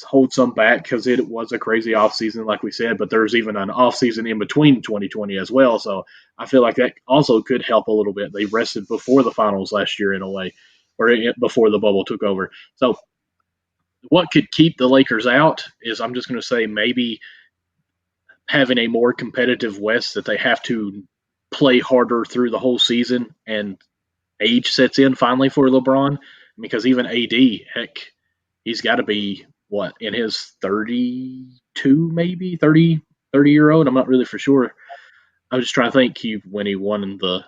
hold some back because it was a crazy offseason, like we said, but there's even an offseason in between 2020 as well. So I feel like that also could help a little bit. They rested before the finals last year in a way, or before the bubble took over. So what could keep the Lakers out is, I'm just going to say, maybe having a more competitive West that they have to play harder through the whole season, and age sets in finally for LeBron, because even AD, heck, he's got to be, what, in his 32, maybe 30-year-old. I'm not really for sure. I was just trying to think when he won the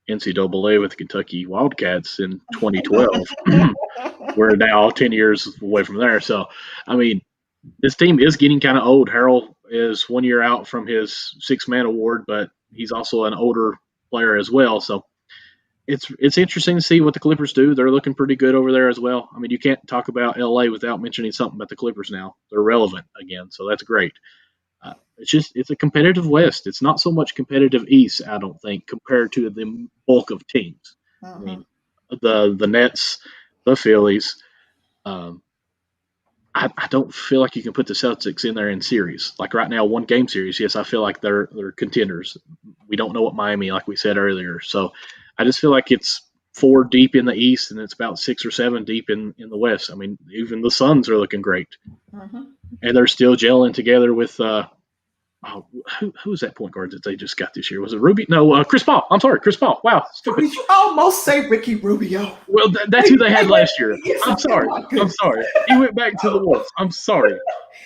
NCAA with the Kentucky Wildcats in 2012. We're now 10 years away from there. So, I mean, this team is getting kind of old. Harrell is 1 year out from his 6-man award, but he's also an older player as well. So it's interesting to see what the Clippers do. They're looking pretty good over there as well. I mean, you can't talk about LA without mentioning something about the Clippers now. They're relevant again, so that's great. It's a competitive West. It's not so much competitive East, I don't think, compared to the bulk of teams. I mean, the Nets, the Phillies. I don't feel like you can put the Celtics in there in series. Like right now, 1-game series, yes, I feel like they're contenders. We don't know what Miami, like we said earlier. So I just feel like it's 4 deep in the East, and it's about 6 or 7 deep in the West. I mean, even the Suns are looking great. And they're still gelling together with who's that point guard that they just got this year? Was it Rubio? No, Chris Paul. I'm sorry, Chris Paul. Wow, stupid. Did you almost say Ricky Rubio? Well, that's who they had last year. I'm sorry. He went back to the Wolves. I'm sorry.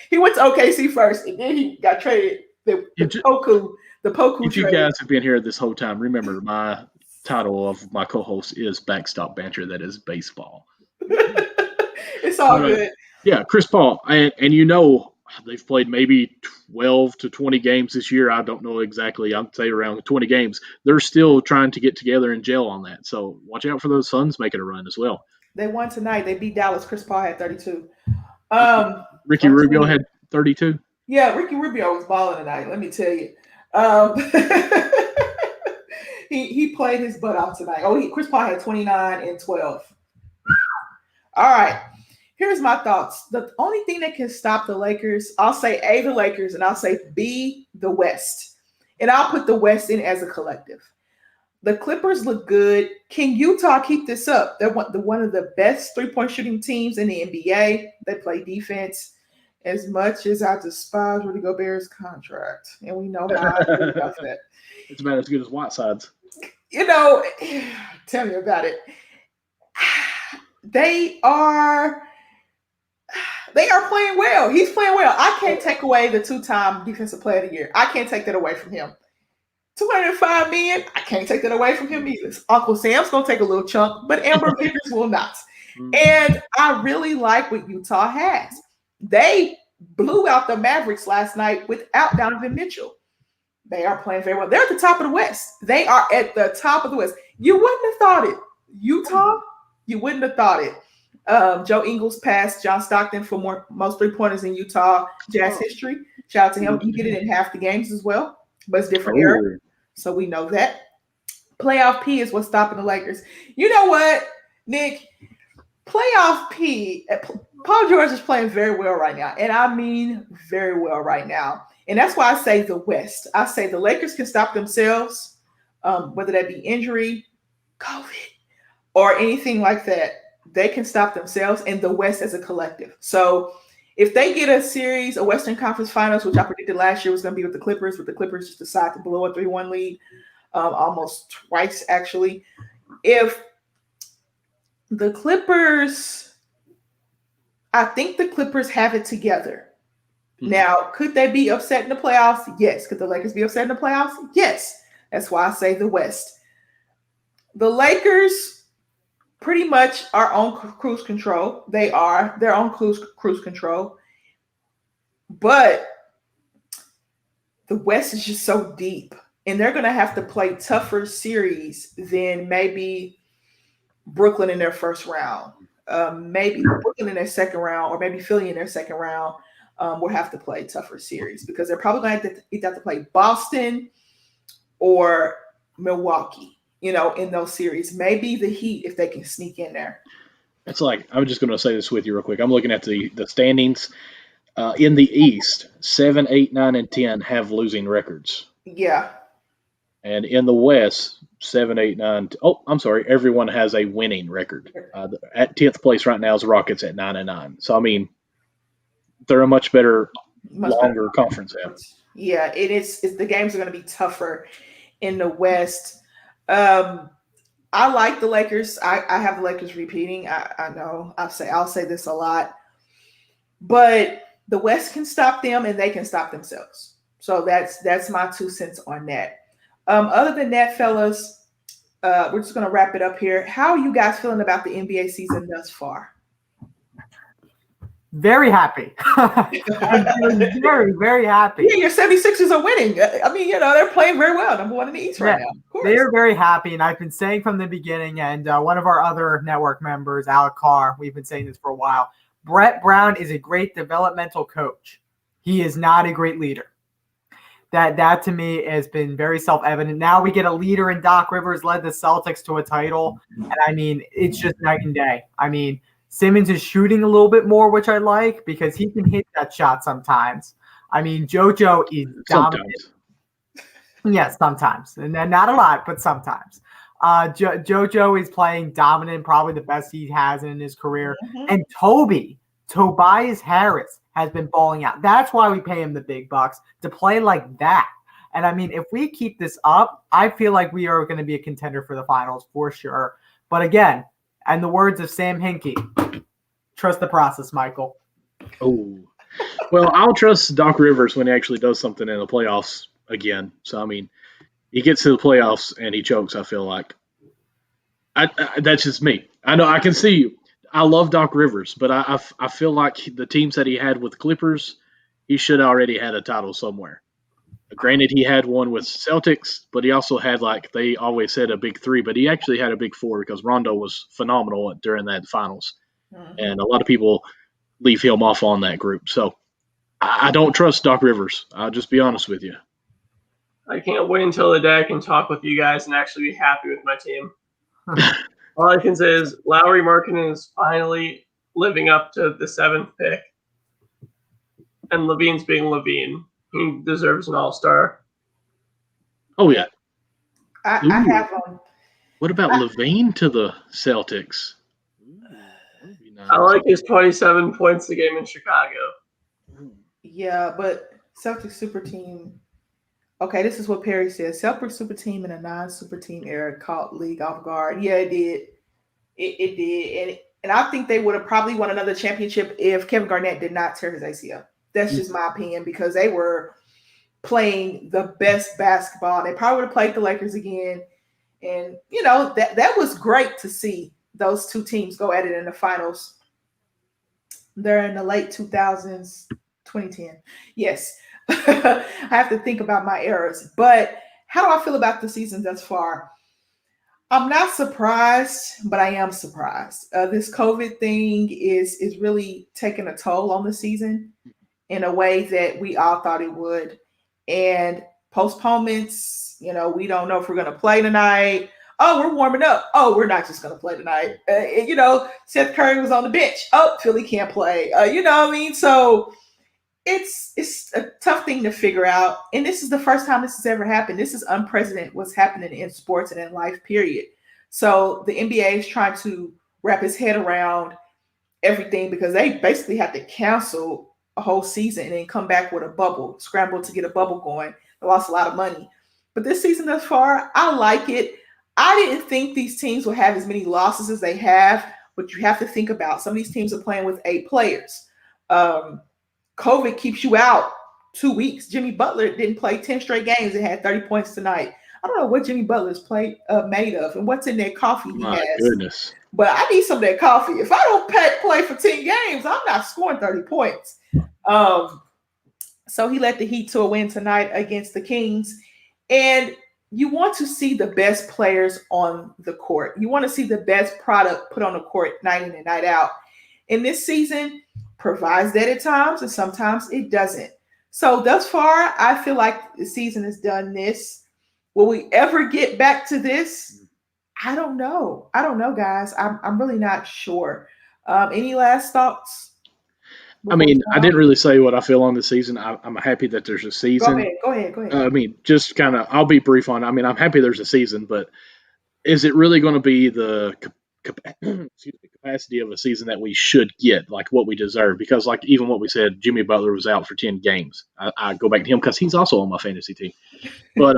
He went to OKC first, and then he got traded. The Poku If you guys have been here this whole time, remember my title of my co-host is Backstop Banter. That is baseball. It's all good. Yeah, Chris Paul, and you know, they've played maybe 12 to 20 games this year. I don't know exactly. I'd say around 20 games. They're still trying to get together and gel on that. So watch out for those Suns making a run as well. They won tonight. They beat Dallas. Chris Paul had 32. Ricky Rubio had 32. Yeah, Ricky Rubio was balling tonight. Let me tell you. He played his butt off tonight. Chris Paul had 29 and 12. All right. Here's my thoughts. The only thing that can stop the Lakers, I'll say A, the Lakers, and I'll say B, the West. And I'll put the West in as a collective. The Clippers look good. Can Utah keep this up? They're one of the best three-point shooting teams in the NBA. They play defense. As much as I despise Rudy Gobert's contract, and we know how I feel about that. It's about as good as Whiteside's. You know, tell me about it. They are playing well. He's playing well. I can't take away the 2-time defensive player of the year. I can't take that away from him. $205 million. I can't take that away from him either. Uncle Sam's gonna take a little chunk, but Amber Vickers will not. And I really like what Utah has. They blew out the Mavericks last night without Donovan Mitchell. They are playing very well. They're at the top of the West. They are at the top of the West. You wouldn't have thought it. Utah, you wouldn't have thought it. Joe Ingles passed John Stockton for most 3-pointers in Utah Jazz history. Shout out to him. He did it in half the games as well, but it's different era. So we know that. Playoff P is what's stopping the Lakers. You know what, Nick? Playoff P, Paul George is playing very well right now. And I mean very well right now. And that's why I say the West. I say the Lakers can stop themselves, whether that be injury, COVID, or anything like that. They can stop themselves and the West as a collective. So if they get a series, a Western Conference Finals, which I predicted last year was going to be with the Clippers just decide to blow a 3-1 lead, almost twice actually. If the Clippers, I think the Clippers have it together. Now, could they be upset in the playoffs? Yes. Could the Lakers be upset in the playoffs? Yes. That's why I say the West. The Lakers pretty much are on cruise control. They are. They're on cruise control. But the West is just so deep. And they're going to have to play tougher series than maybe Brooklyn in their first round. Maybe Brooklyn in their second round, or maybe Philly in their second round. Will have to play tougher series because they're probably going to either have to play Boston or Milwaukee, in those series. Maybe the Heat if they can sneak in there. It's like, I'm just going to say this with you real quick. I'm looking at the standings. In the East, 7, 8, 9, and 10 have losing records. Yeah. And in the West, 7, 8, 9. I'm sorry. Everyone has a winning record. At 10th place right now is the Rockets at 9 and 9. So, I mean, they're a much better, longer conference. Yeah, it is. The games are going to be tougher in the West. I like the Lakers. I have the Lakers repeating. I know I'll say this a lot, but the West can stop them and they can stop themselves. So that's my 2 cents on that. Other than that, fellas, we're just going to wrap it up here. How are you guys feeling about the NBA season thus far? Very happy. I'm very, very happy. Yeah, your 76ers are winning. I mean, they're playing very well. Number 1 in the East right now. They're very happy, and I've been saying from the beginning, and one of our other network members, Alec Carr, we've been saying this for a while, Brett Brown is a great developmental coach. He is not a great leader. That to me has been very self-evident. Now we get a leader in Doc Rivers, led the Celtics to a title, and I mean, it's just night and day. I mean, Simmons is shooting a little bit more, which I like because he can hit that shot sometimes. I mean, JoJo is dominant. Yes, sometimes. And not a lot, but sometimes. JoJo is playing dominant, probably the best he has in his career. Mm-hmm. And Tobias Harris has been balling out. That's why we pay him the big bucks, to play like that. And I mean, if we keep this up, I feel like we are going to be a contender for the finals for sure. But again, and the words of Sam Hinkie, trust the process, Michael. Oh, well, I'll trust Doc Rivers when he actually does something in the playoffs again. So, I mean, he gets to the playoffs and he chokes, I feel like. That's just me. I know I can see. I love Doc Rivers, but I feel like the teams that he had with Clippers, he should already had a title somewhere. Granted, he had one with Celtics, but he also had, like they always said, a big 3. But he actually had a big 4 because Rondo was phenomenal during that finals. Mm-hmm. And a lot of people leave him off on that group. So I don't trust Doc Rivers. I'll just be honest with you. I can't wait until the day I can talk with you guys and actually be happy with my team. All I can say is Lauri Markkanen is finally living up to the 7th pick. And Levine's being Levine. He deserves an all-star. Oh, yeah. I have him. What about Levine to the Celtics? Nice. I like his 27 points a game in Chicago. Yeah, but Celtics super team. Okay, this is what Perry says. Celtics super team in a non-super team era caught league off guard. Yeah, it did. It did. And I think they would have probably won another championship if Kevin Garnett did not tear his ACL. That's just my opinion because they were playing the best basketball. They probably would have played the Lakers again. And, that was great to see those two teams go at it in the finals. They're in the late 2000s, 2010. Yes. I have to think about my errors. But how do I feel about the season thus far? I'm not surprised, but I am surprised. This COVID thing is really taking a toll on the season in a way that we all thought it would. And postponements, we don't know if we're going to play tonight. Oh, we're warming up. Oh, we're not just going to play tonight. Seth Curry was on the bench. Oh, Philly can't play. You know what I mean? So it's a tough thing to figure out. And this is the first time this has ever happened. This is unprecedented what's happening in sports and in life, period. So the NBA is trying to wrap its head around everything because they basically had to cancel a whole season and then come back with a bubble, scramble to get a bubble going. They lost a lot of money. But this season thus far, I like it. I didn't think these teams would have as many losses as they have, but you have to think about some of these teams are playing with 8 players. COVID keeps you out 2 weeks. Jimmy Butler didn't play 10 straight games and had 30 points tonight. I don't know what Jimmy Butler's made of and what's in that coffee he has. My goodness. But I need some of that coffee. If I don't play for 10 games, I'm not scoring 30 points. So he led the Heat to a win tonight against the Kings. And you want to see the best players on the court. You want to see the best product put on the court night in and night out. And this season provides that at times, and sometimes it doesn't. So thus far, I feel like the season has done this. Will we ever get back to this? I don't know. Guys. I'm really not sure. Any last thoughts? I mean, I didn't really say what I feel on the season. I'm happy that there's a season. Go ahead. I mean, just kind of, I'll be brief on it. I mean, I'm happy there's a season, but is it really going to be the capacity of a season that we should get, like what we deserve? Because, like, even what we said, Jimmy Butler was out for 10 games. I go back to him because he's also on my fantasy team. But,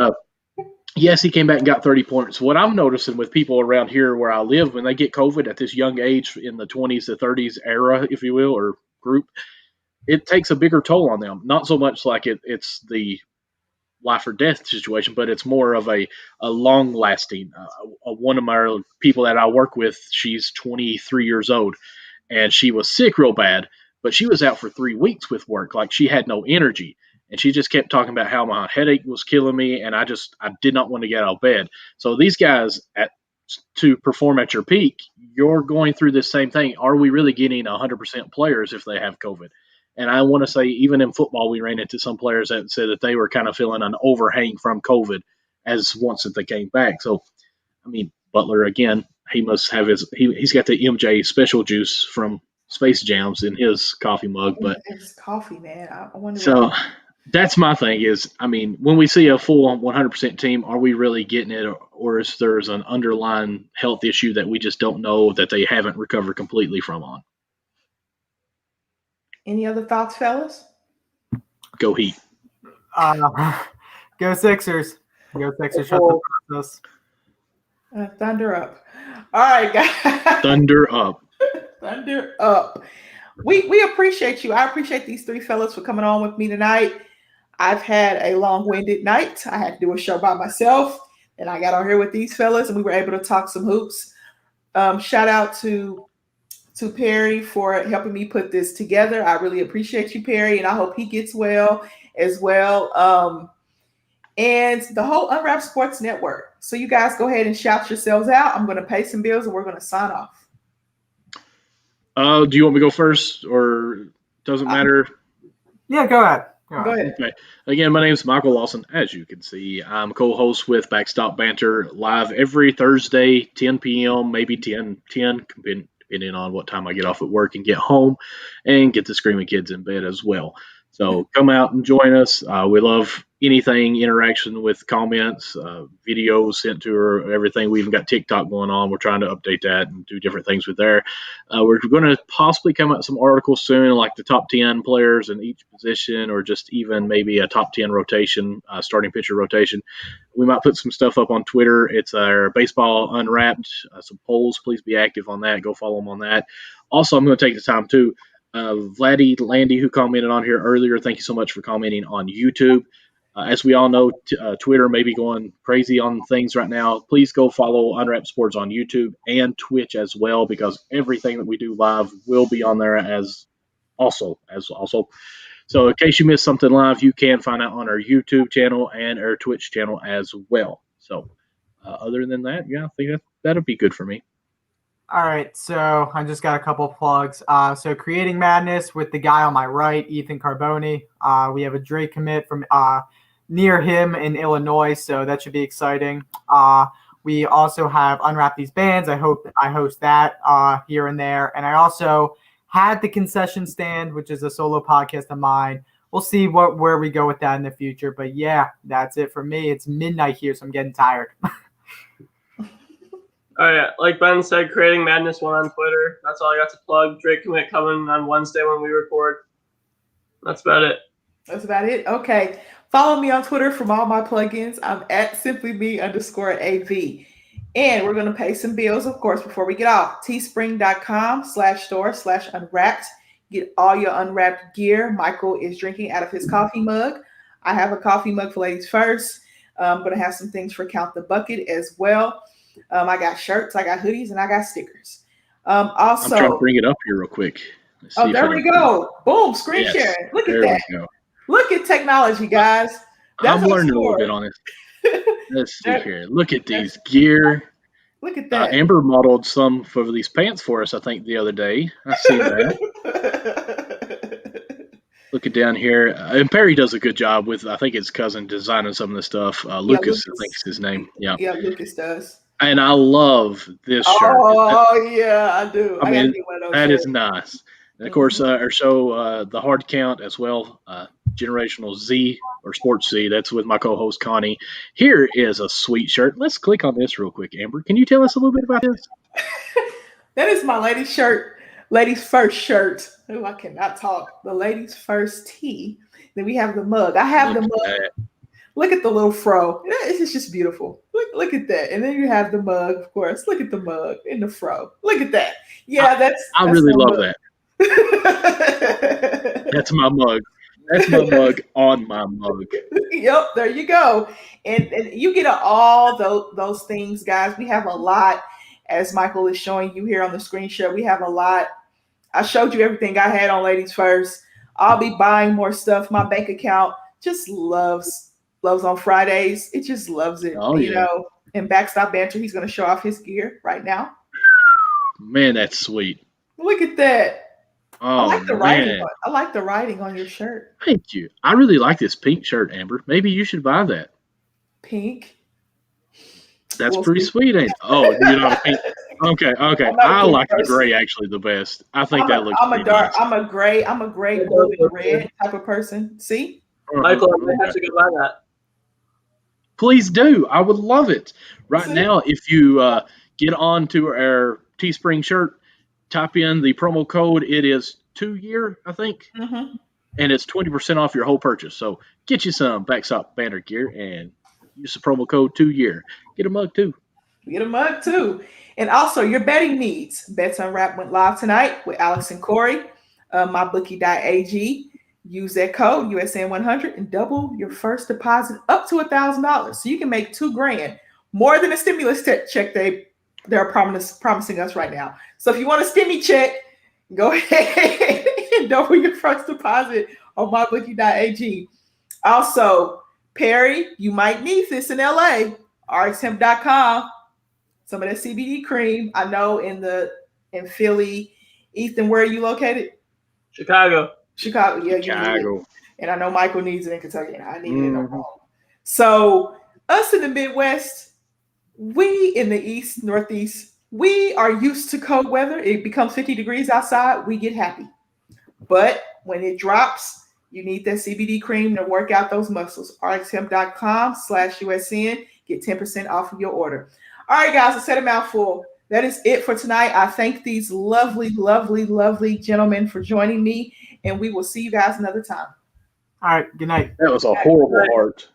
yes, he came back and got 30 points. What I'm noticing with people around here where I live, when they get COVID at this young age in the 20s to 30s era, if you will, or group, it takes a bigger toll on them. Not so much like it's the life or death situation, but it's more of a long lasting. One of my people that I work with, she's 23 years old, and she was sick real bad, but she was out for 3 weeks with work. Like, she had no energy, and she just kept talking about how my headache was killing me, and I did not want to get out of bed. So these guys, to perform at your peak, you're going through this same thing. Are we really getting 100% players if they have COVID? And I want to say, even in football, we ran into some players that said that they were kind of feeling an overhang from COVID once that they came back. So, I mean, Butler, again, he must have he's got the MJ special juice from Space Jams in his coffee mug. But it's coffee, man. I wonder. So that's my thing is, I mean, when we see a full 100% team, are we really getting it, or is there's an underlying health issue that we just don't know that they haven't recovered completely from on? Any other thoughts, fellas? Go Heat. Go Sixers. Go Sixers. Shut the process. Thunder up. All right, guys. Thunder up. Thunder up. We appreciate you. I appreciate these 3 fellas for coming on with me tonight. I've had a long-winded night. I had to do a show by myself, and I got on here with these fellas, and we were able to talk some hoops. Shout out to Perry for helping me put this together. I really appreciate you, Perry, and I hope he gets well as well. And the whole Unwrapped Sports Network. So you guys go ahead and shout yourselves out. I'm going to pay some bills, and we're going to sign off. Do you want me to go first, or doesn't matter? Yeah, go ahead. Go ahead. Okay. Again, my name is Michael Lawson. As you can see, I'm co-host with Backstop Banter live every Thursday, 10 p.m., maybe 10, depending on what time I get off at work and get home, and get the Screaming Kids in bed as well. So come out and join us. We love anything, interaction with comments, videos sent to her, everything. We even got TikTok going on. We're trying to update that and do different things with there. We're going to possibly come out with some articles soon, like the top 10 players in each position, or just even maybe a top 10 rotation, starting pitcher rotation. We might put some stuff up on Twitter. It's our Baseball Unwrapped, some polls. Please be active on that. Go follow them on that. Also, I'm going to take the time too. Vladdy Landy, who commented on here earlier, thank you so much for commenting on YouTube. As we all know, Twitter may be going crazy on things right now. Please go follow Unwrapped Sports on YouTube and Twitch as well, because everything that we do live will be on there as also. So in case you missed something live, you can find out on our YouTube channel and our Twitch channel as well. So other than that, yeah, I think that'll be good for me. All right, so I just got a couple of plugs. So Creating Madness with the guy on my right, Ethan Carboni. We have a Drake commit from near him in Illinois, so that should be exciting. We also have Unwrap These Bands. I hope I host that here and there. And I also had the Concession Stand, which is a solo podcast of mine. We'll see where we go with that in the future. But yeah, that's it for me. It's midnight here, so I'm getting tired. All right, like Ben said, Creating Madness 1 on Twitter. That's all I got to plug. Drake commit coming on Wednesday when we record. That's about it. That's about it. Okay. Follow me on Twitter from all my plugins. I'm at simplyme_AV. And we're going to pay some bills, of course, before we get off. teespring.com/store/unwrapped. Get all your unwrapped gear. Michael is drinking out of his coffee mug. I have a coffee mug for Ladies First. I'm going to have some things for Count the Bucket as well. I got shirts, I got hoodies, and I got stickers. Also, I'm trying to bring it up here real quick. There we go. Boom, screen sharing. Look at that. Look at technology, guys. I'm learning a little bit on it. Let's see here. Look at these gear. Look at that. Amber modeled some for these pants for us, I think, the other day. I see that. Looking down here. And Perry does a good job with, I think, his cousin designing some of the stuff. Lucas, I think is his name. Yeah, Lucas does. And I love this shirt. Oh, yeah, I do. I mean, that is nice. And, of course, our show, The Hard Count as well, Generational Z or Sports Z. That's with my co-host, Connie. Here is a sweet shirt. Let's click on this real quick, Amber. Can you tell us a little bit about this? That is my ladies' shirt. Ladies First shirt. Oh, I cannot talk. The Ladies First tee. Then we have the mug. I have the mug. Look at the little fro. It's just beautiful. Look at that. And then you have the mug, of course. Look at the mug and the fro. Look at that. Yeah, that's really love that. That's my mug. That's my mug on my mug. Yep, there you go. And you get all those things, guys. We have a lot, as Michael is showing you here on the screen share. We have a lot. I showed you everything I had on Ladies First. I'll be buying more stuff. My bank account just loves on Fridays. It just loves it. You know. And Backstop Banter, he's going to show off his gear right now. Man, that's sweet. Look at that. Oh, I like the writing. I like the writing on your shirt. Thank you. I really like this pink shirt, Amber. Maybe you should buy that. Pink? That's pretty sweet, ain't it? Oh, you're not a pink. Okay. I like the gray actually the best. I think that looks pretty nice. I'm a gray, blue, and red type of person. See? Michael, I may have to go buy that. Please do. I would love it. Right now, if you get on to our Teespring shirt, type in the promo code. It is 2 year, I think. Mm-hmm. And it's 20% off your whole purchase. So get you some Backstop Banner gear and use the promo code 2 year. Get a mug too. And also your betting needs. Bets Unwrapped went live tonight with Alex and Corey. MyBookie.ag. Use that code USN100 and double your first deposit up to $1,000. So you can make $2,000 more than a stimulus check they're promising us right now. So if you want a stimmy check, go ahead and double your first deposit on MyBookie.ag. Also, Perry, you might need this in LA. RxHemp.com. Some of that CBD cream. I know in Philly. Ethan, where are you located? Chicago, yeah. Chicago. And I know Michael needs it in Kentucky, and I need it in Oklahoma. So us in the Midwest, we in the East, Northeast, we are used to cold weather. It becomes 50 degrees outside. We get happy. But when it drops, you need that CBD cream to work out those muscles. RxHemp.com/USN. Get 10% off of your order. All right, guys, I said a mouthful. That is it for tonight. I thank these lovely, lovely, lovely gentlemen for joining me, and we will see you guys another time. All right, good night. That was a horrible heart.